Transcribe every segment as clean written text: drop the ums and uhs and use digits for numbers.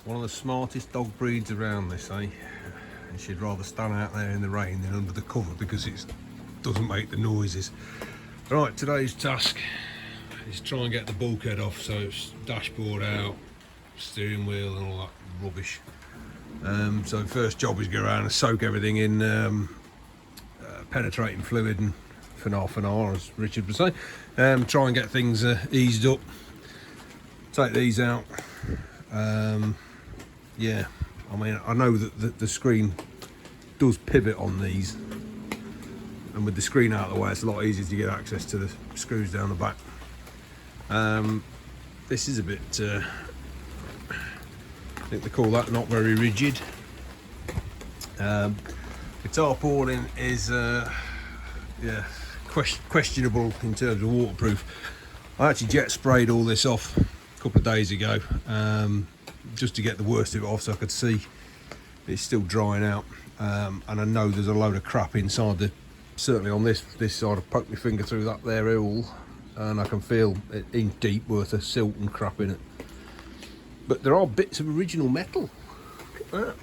One of the smartest dog breeds around, they say, and she'd rather stand out there in the rain than under the cover because it doesn't make the noises. Right, today's task is try and get the bulkhead off, so it's dashboard out, steering wheel and all that rubbish. So first job is go around and soak everything in penetrating fluid and for half an hour, as Richard would say. Try and get things eased up. Take these out. Yeah, I mean, I know that the screen does pivot on these, and with the screen out of the way it's a lot easier to get access to the screws down the back. This is a bit, I think they call that not very rigid. The tarpaulin is yeah, questionable in terms of waterproof. I actually jet sprayed all this off a couple of days ago, just to get the worst of it off, so I could see it's still drying out. And I know there's a load of crap inside the, certainly on this side. I've poked my finger through that there hole and I can feel it in deep worth of silt and crap in it. But there are bits of original metal. Look at that.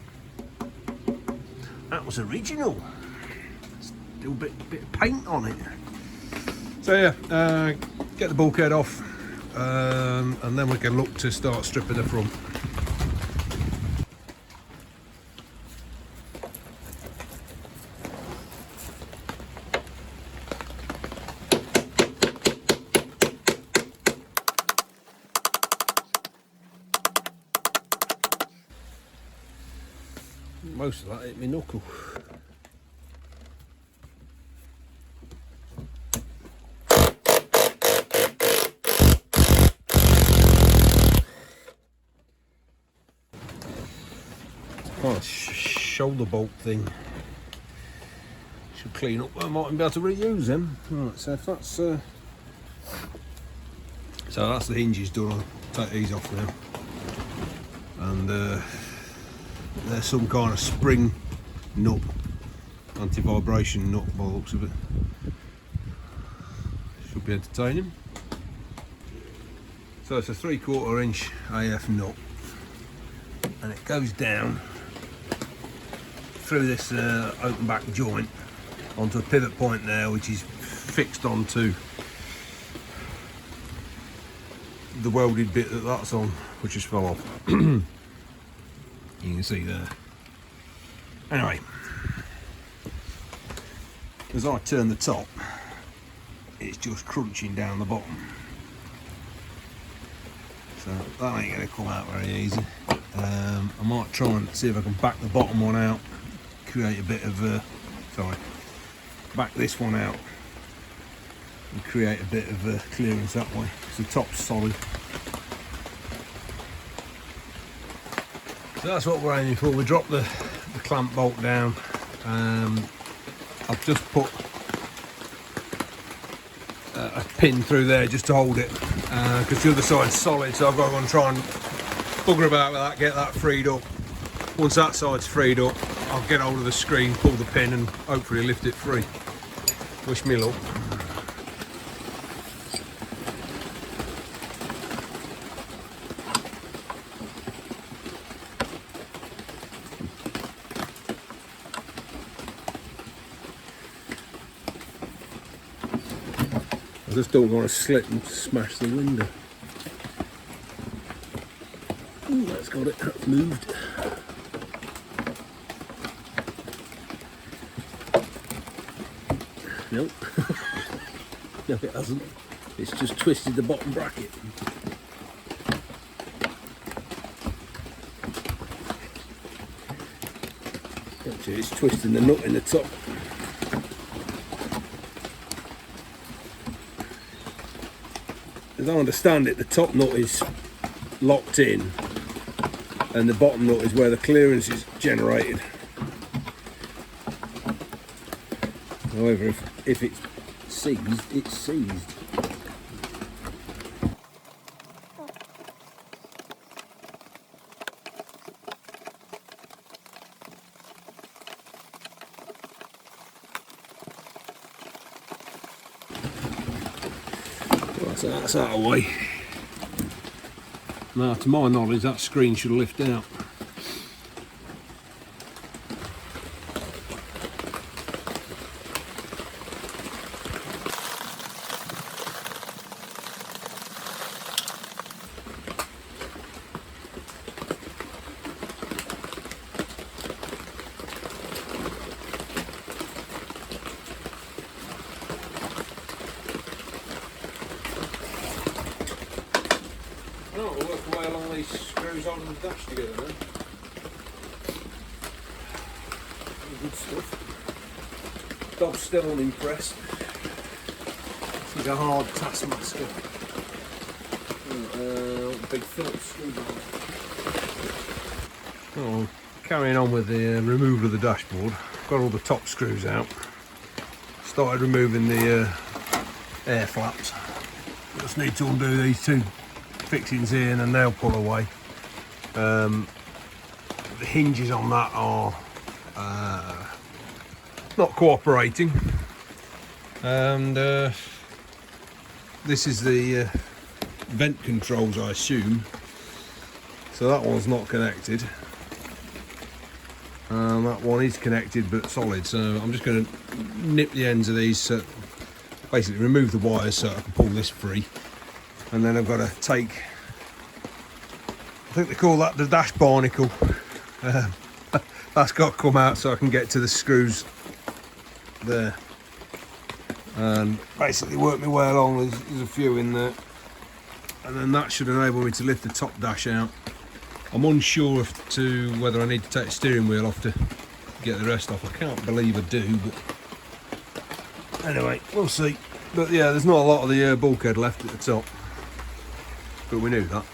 That was original. Still a bit of paint on it. So yeah, get the bulkhead off, and then we can look to start stripping the front. Most of that hit my knuckle. Oh, shoulder bolt thing. Should clean up. I might be able to reuse them. Right, so if that's so that's the hinges done. I'll take these off now. And there's some kind of spring nut, anti-vibration nut by the looks of it. Should be entertaining. So it's a 3/4 inch AF nut, and it goes down through this open back joint onto a pivot point there, which is fixed onto the welded bit that's on, which just fell off. You can see there. Anyway, as I turn the top, it's just crunching down the bottom. So that ain't going to come out very easy. I might try and see if I can back the bottom one out, create a bit of back this one out and create a bit of clearance that way. So the top's solid. So that's what we're aiming for. We drop the clamp bolt down. I've just put a pin through there just to hold it, because the other side's solid, so I've got to go and try and bugger about with that, get that freed up. Once that side's freed up, I'll get hold of the screen, pull the pin and hopefully lift it free. Wish me luck. I just don't want to slip and smash the window. Ooh, that's got it, that's moved. Nope. No, it hasn't. It's just twisted the bottom bracket. Actually, it's twisting the nut in the top. As I understand it, the top nut is locked in and the bottom nut is where the clearance is generated. However, if it's seized, it's seized. Right, so that's out of the way. Now, to my knowledge, that screen should lift out. Oh, we'll work our way along these screws on the dash together then. Good stuff. Dog's still unimpressed. He's a hard taskmaster. Big Phillips screwdriver. Oh, carrying on with the removal of the dashboard. Got all the top screws out. Started removing the air flaps. Just need to undo these two fixings here and a nail pull away. The hinges on that are not cooperating, and this is the vent controls, I assume. So that one's not connected. That one is connected but solid, so I'm just going to nip the ends of these, so basically remove the wires so I can pull this free. And then I've got to take, I think they call that the dash barnacle. That's got to come out so I can get to the screws there. And basically work my way along, there's a few in there. And then that should enable me to lift the top dash out. I'm unsure to whether I need to take the steering wheel off to get the rest off. I can't believe I do, but anyway, we'll see. But yeah, there's not a lot of the bulkhead left at the top. But we knew that.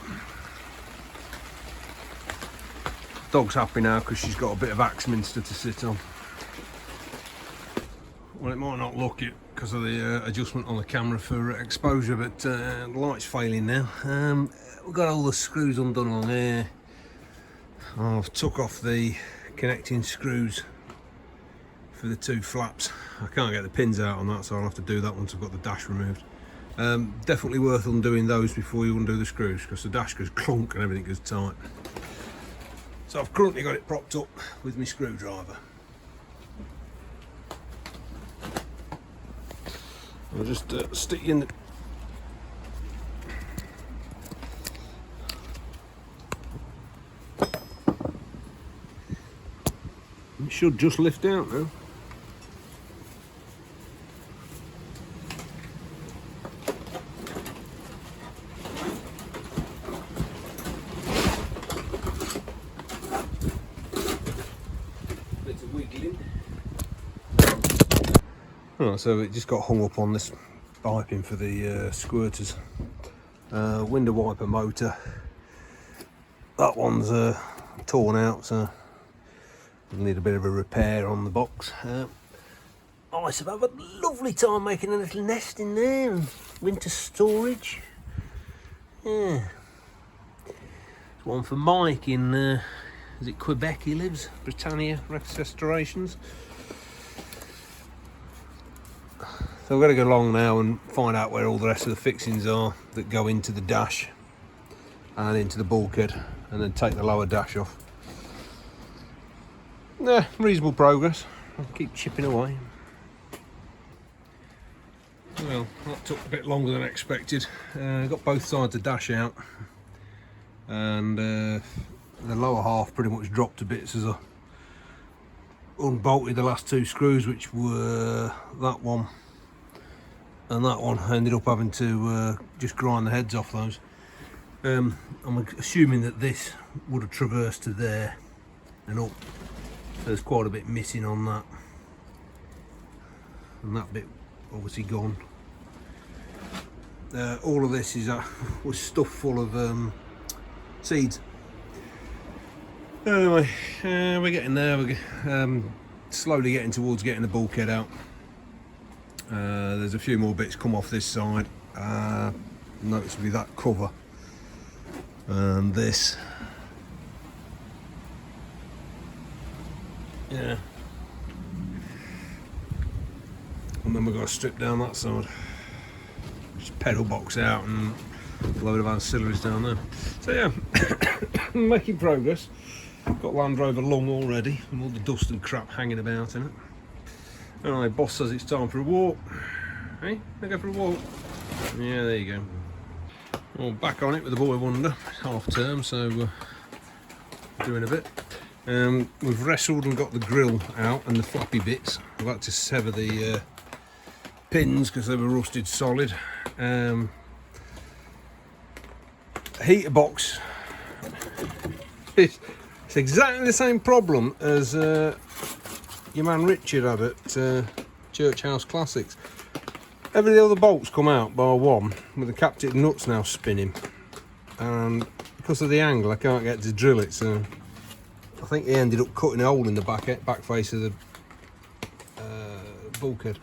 Dog's happy now because she's got a bit of Axminster to sit on. Well, it might not look it because of the adjustment on the camera for exposure, but the light's failing now. We've got all the screws undone on there. I've took off the connecting screws for the two flaps. I can't get the pins out on that, so I'll have to do that once I've got the dash removed. Definitely worth undoing those before you undo the screws, because the dash goes clunk and everything goes tight. So I've currently got it propped up with my screwdriver. I'll just stick in the it should just lift out now. Bit of wiggling. Right, so it just got hung up on this piping for the squirters. Window wiper motor. That one's torn out, so I'll need a bit of a repair on the box. I should have a lovely time making a little nest in there and winter storage. Yeah. It's one for Mike in, is it Quebec he lives? Britannia Restorations. So we're going to go along now and find out where all the rest of the fixings are that go into the dash and into the bulkhead, and then take the lower dash off. Yeah, reasonable progress. I'll keep chipping away. Well, that took a bit longer than expected. Got both sides of the dash out, and the lower half pretty much dropped to bits as I unbolted the last two screws, which were that one and that one. I ended up having to just grind the heads off those. I'm assuming that this would have traversed to there and up. There's quite a bit missing on that, and that bit obviously gone. All of this is was stuffed full of seeds. Anyway, we're getting there. We're slowly getting towards getting the bulkhead out. There's a few more bits come off this side. Noticeably that cover and this. Yeah, and then we've got to strip down that side, just pedal box out and A load of ancillaries down there. So yeah, making progress. Got Landrover long already, and all the dust and crap hanging about in it. Anyway, boss says it's time for a walk. Hey, I go for a walk. Yeah, there you go. Well, back on it with the boy wonder. Half term, so doing a bit. We've wrestled and got the grill out and the floppy bits. I've had to sever the pins because they were rusted solid. Heater box. It's exactly the same problem as your man Richard had at Church House Classics. Every other bolts come out bar one, with the captive nuts now spinning, and because of the angle I can't get to drill it, so I think he ended up cutting a hole in the back face of the bulkhead.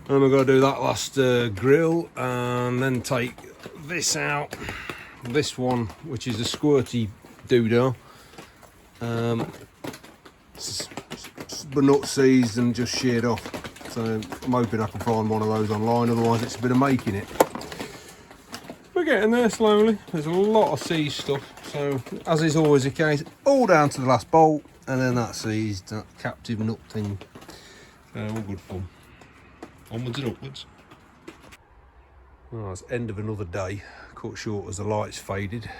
And we're going to do that last grill, and then take this out, this one, which is a squirty doodah. But not seized and just sheared off, so I'm hoping I can find one of those online, otherwise it's a bit of making it. We're getting there slowly. There's a lot of seized stuff, so as is always the case, all down to the last bolt, and then that seized, that captive nut thing. All good fun. Onwards and upwards. Well, it's end of another day, cut short as the lights faded.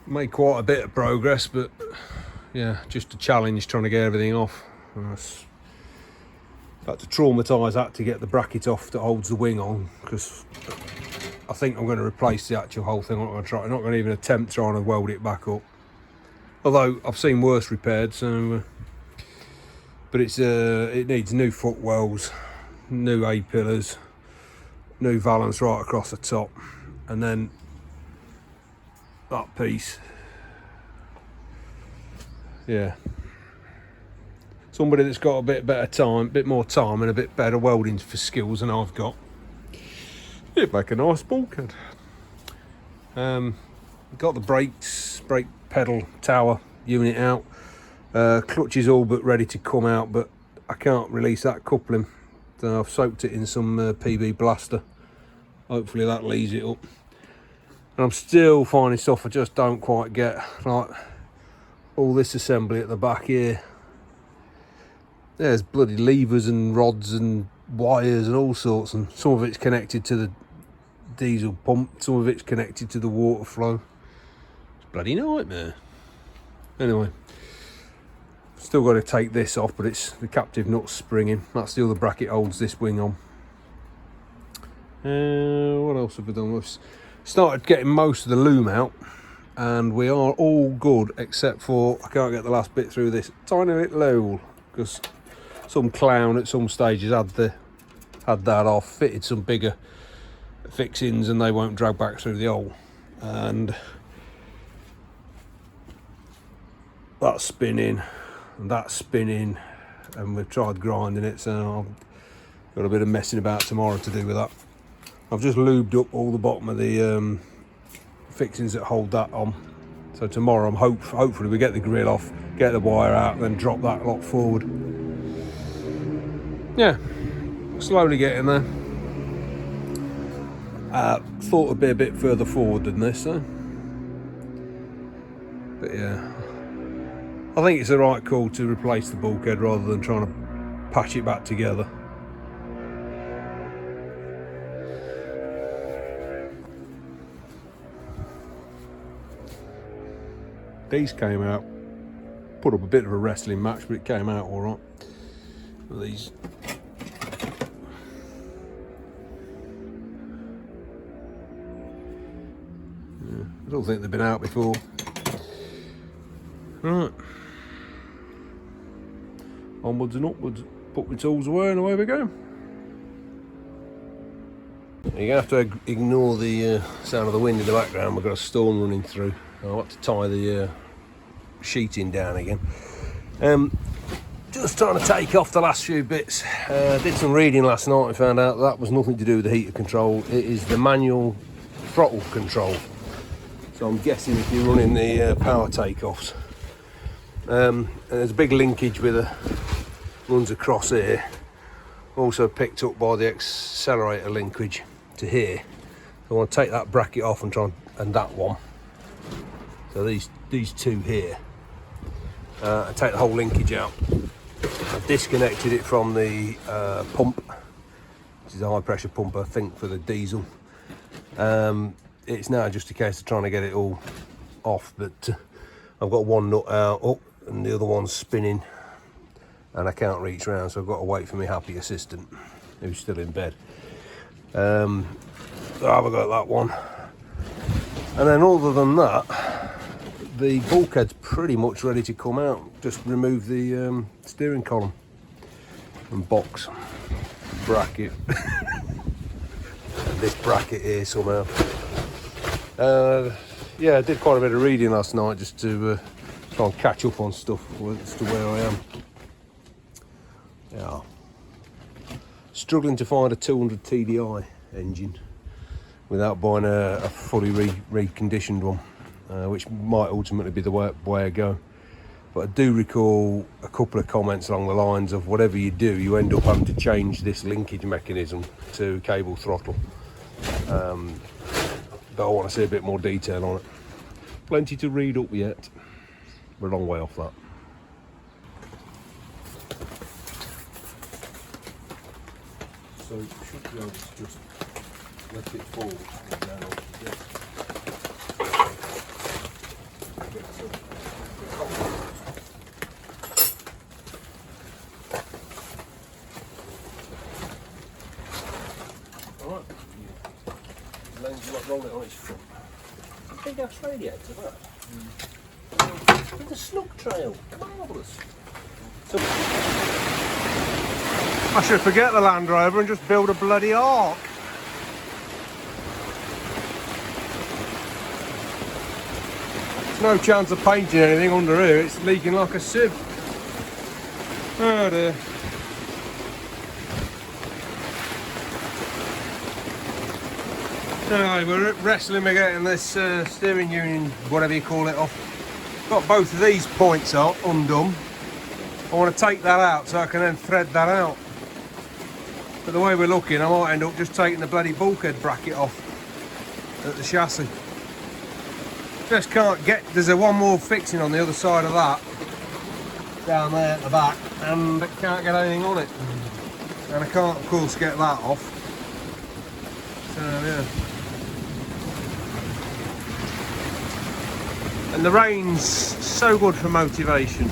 Made quite a bit of progress, but yeah, just a challenge trying to get everything off. Had to traumatise that to get the bracket off that holds the wing on, because I think I'm going to replace the actual whole thing. I'm not going to even attempt trying to weld it back up. Although I've seen worse repaired, so but it needs new footwells, new A-pillars, new valance right across the top, and then that piece. Yeah, somebody that's got a bit better time, a bit more time and a bit better welding for skills than I've got, it'd make a nice bulkhead. Got the brake pedal tower unit out, clutch is all but ready to come out, but I can't release that coupling, so I've soaked it in some PB blaster. Hopefully that leaves it up. And I'm still finding stuff I just don't quite get, like all this assembly at the back here. There's bloody levers and rods and wires and all sorts, and some of it's connected to the diesel pump, some of it's connected to the water flow. It's a bloody nightmare. Anyway, still got to take this off, but it's the captive nut springing. That's the other bracket holds this wing on. What else have we done? We've started getting most of the loom out, and we are all good except for I can't get the last bit through this tiny little hole, because some clown at some stages had that off, fitted some bigger fixings, and they won't drag back through the hole, and that's spinning and that's spinning, and we've tried grinding it, so I've got a bit of messing about tomorrow to do with that. I've just lubed up all the bottom of the fixings that hold that on, so tomorrow I'm hopefully we get the grill off, get the wire out, then drop that lot forward. Yeah, slowly getting there. Thought it'd be a bit further forward than this, though. But yeah, I think it's the right call to replace the bulkhead rather than trying to patch it back together. These came out, put up a bit of a wrestling match, but it came out all right. These. Yeah, I don't think they've been out before. Right. Onwards and upwards. Put my tools away and away we go. You're going to have to ignore the sound of the wind in the background. We've got a storm running through. I'll have to tie the sheeting down again. Just trying to take off the last few bits. Did some reading last night and found out that was nothing to do with the heater control. It is the manual throttle control. So I'm guessing if you're running the power takeoffs. And there's a big linkage with a runs across here. Also picked up by the accelerator linkage. to here. So I want to take that bracket off and try and that one. So these two here. And take the whole linkage out. I've disconnected it from the pump, which is a high pressure pump, I think, for the diesel. It's now just a case of trying to get it all off, but I've got one nut out up and the other one's spinning and I can't reach around, so I've got to wait for my happy assistant who's still in bed. So I've got that one, and then other than that, the bulkhead's pretty much ready to come out. Just remove the steering column and box bracket. This bracket here somehow. Yeah, I did quite a bit of reading last night just to try and catch up on stuff as to where I am. Yeah, struggling to find a 200 TDI engine without buying a fully reconditioned one, which might ultimately be the way I go. But I do recall a couple of comments along the lines of whatever you do, you end up having to change this linkage mechanism to cable throttle. But I want to see a bit more detail on it. Plenty to read up yet. We're a long way off that. So you should be able to just let it fall now. Alright. Roll it on its front. Big ass radiator, that. With a slug trail. Marvellous. So I should forget the Landrover and just build a bloody ark. There's no chance of painting anything under here, it's leaking like a sieve. Oh dear. Anyway, we're wrestling with getting this steering union, whatever you call it, off. Got both of these points out, undone. I want to take that out so I can then thread that out. But the way we're looking, I might end up just taking the bloody bulkhead bracket off at the chassis. Just can't get, there's a one more fixing on the other side of that, down there at the back, and I can't get anything on it. And I can't, of course, get that off. So, yeah. And the rain's so good for motivation.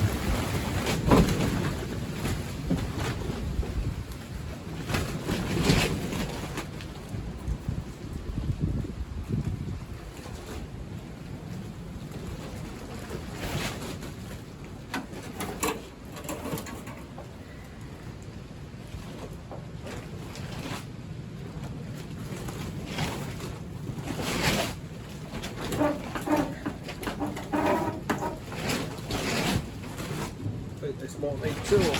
This might need tools.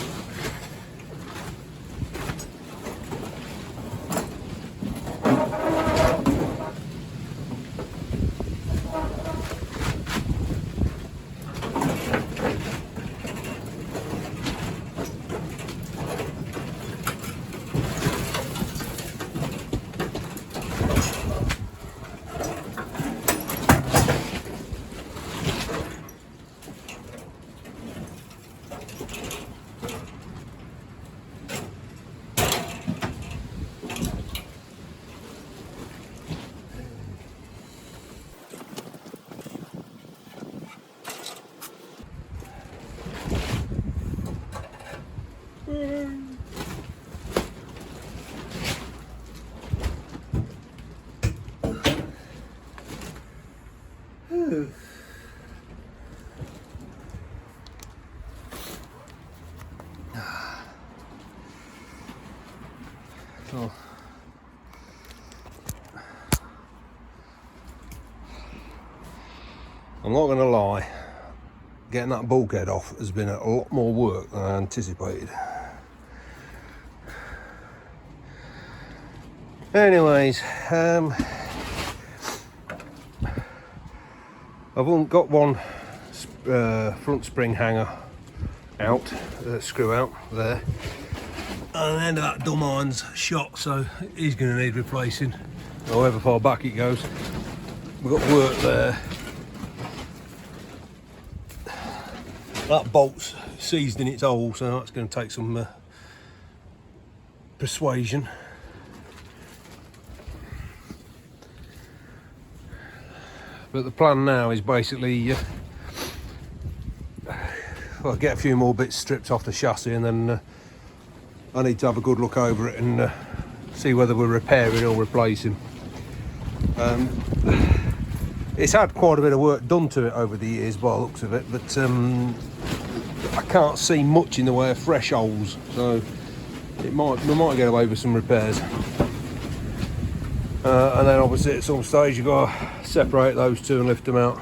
So, I'm not going to lie, getting that bulkhead off has been a lot more work than I anticipated. Anyways, I've only got one front spring hanger out, screw out there, and the end of that dumb iron's shot, so he's going to need replacing. however far back it goes. We've got work there. That bolt's seized in its hole, so that's going to take some persuasion. But the plan now is basically well, get a few more bits stripped off the chassis, and then I need to have a good look over it and see whether we're repairing or replacing. It's had quite a bit of work done to it over the years by the looks of it, but I can't see much in the way of fresh holes, so we might get away with some repairs. And then obviously at some stage you've got to separate those two and lift them out.